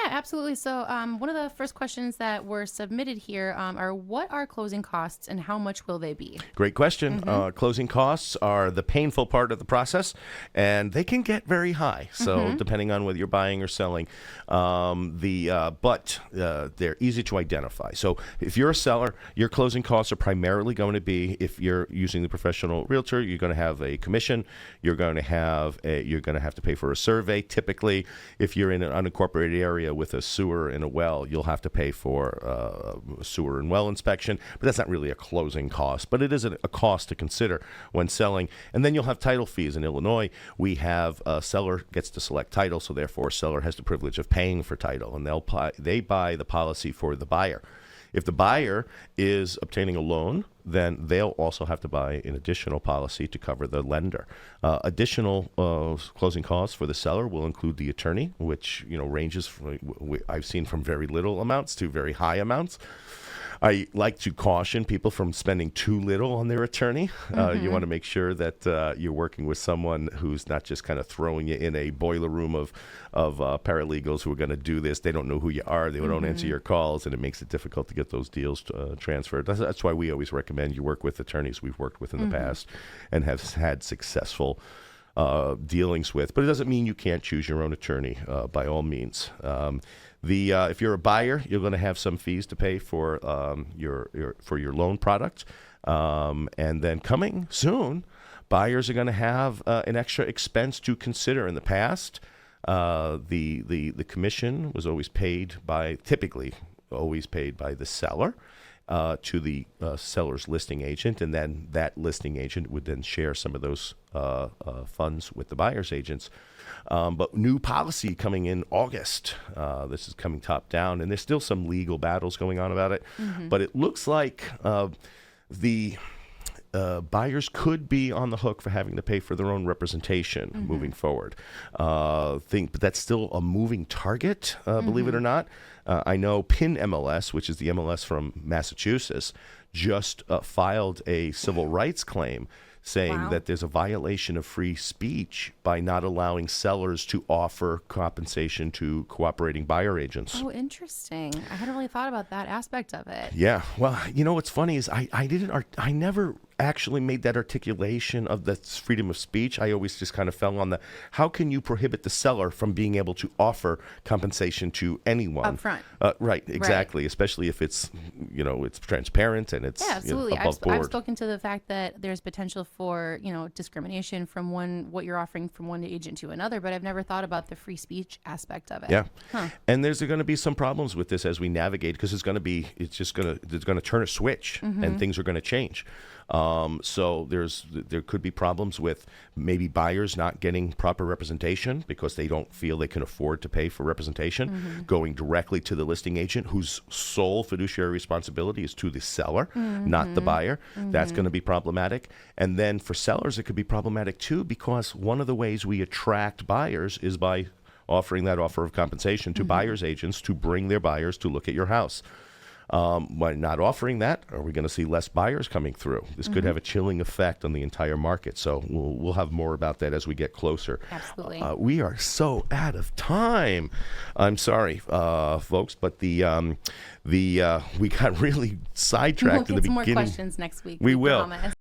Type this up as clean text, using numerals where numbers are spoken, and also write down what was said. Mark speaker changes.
Speaker 1: absolutely. So one of the first questions that were submitted here are what are closing costs and how much will they be?
Speaker 2: Great question. Closing costs are the painful part of the process, and they can get very high. So depending on whether you're buying or selling, but they're easy to identify. So if you're a seller, your closing costs are primarily going to be, if you're using the professional realtor, you're going to have a commission. You're going to have to pay for a survey. Typically, if you're in an unincorporated area with a sewer and a well, you'll have to pay for a sewer and well inspection. But that's not really a closing cost, but it is a cost to consider when selling. And then you'll have title fees. In Illinois, we have a seller gets to select title, so therefore a seller has the privilege of paying for title, and they buy the policy for the buyer. If the buyer is obtaining a loan, then they'll also have to buy an additional policy to cover the lender. Additional closing costs for the seller will include the attorney, which ranges I've seen from very little amounts to very high amounts. I like to caution people from spending too little on their attorney. You want to make sure that you're working with someone who's not just kind of throwing you in a boiler room of paralegals who are going to do this. They don't know who you are. They don't answer your calls, and it makes it difficult to get those deals transferred. That's why we always recommend you work with attorneys we've worked with in the past and have had successful dealings with. But it doesn't mean you can't choose your own attorney, by all means. If you're a buyer, you're going to have some fees to pay for your loan product, and then coming soon, buyers are going to have an extra expense to consider. In the past, the commission was typically always paid by the seller to the seller's listing agent, and then that listing agent would then share some of those funds with the buyer's agents. But new policy coming in August. This is coming top down, and there's still some legal battles going on about it. But it looks like the buyers could be on the hook for having to pay for their own representation moving forward. But that's still a moving target, believe it or not. I know PIN MLS, which is the MLS from Massachusetts, just filed a civil rights claim saying that there's a violation of free speech by not allowing sellers to offer compensation to cooperating buyer agents.
Speaker 1: Oh, interesting. I hadn't really thought about that aspect of it.
Speaker 2: Yeah. Well, what's funny is I never actually made that articulation of the freedom of speech. I always just kind of fell on how can you prohibit the seller from being able to offer compensation to anyone
Speaker 1: up front?
Speaker 2: Right, exactly. Right. Especially if it's it's transparent and it's
Speaker 1: absolutely.
Speaker 2: Above board.
Speaker 1: I've spoken to the fact that there's potential for discrimination from what you're offering from one agent to another, but I've never thought about the free speech aspect of it.
Speaker 2: Yeah, and there's going to be some problems with this as we navigate, because it's going to turn a switch and things are going to change. So there could be problems with maybe buyers not getting proper representation because they don't feel they can afford to pay for representation, going directly to the listing agent whose sole fiduciary responsibility is to the seller, not the buyer. That's going to be problematic. And then for sellers, it could be problematic too, because one of the ways we attract buyers is by offering that offer of compensation to buyers agents to bring their buyers to look at your house. By not offering that, are we going to see less buyers coming through? This could have a chilling effect on the entire market. So we'll have more about that as we get closer.
Speaker 1: Absolutely.
Speaker 2: We are so out of time. I'm sorry, folks, but we got really sidetracked
Speaker 1: we'll
Speaker 2: in the beginning.
Speaker 1: We'll get some more questions next week.
Speaker 2: We will.
Speaker 1: Promise.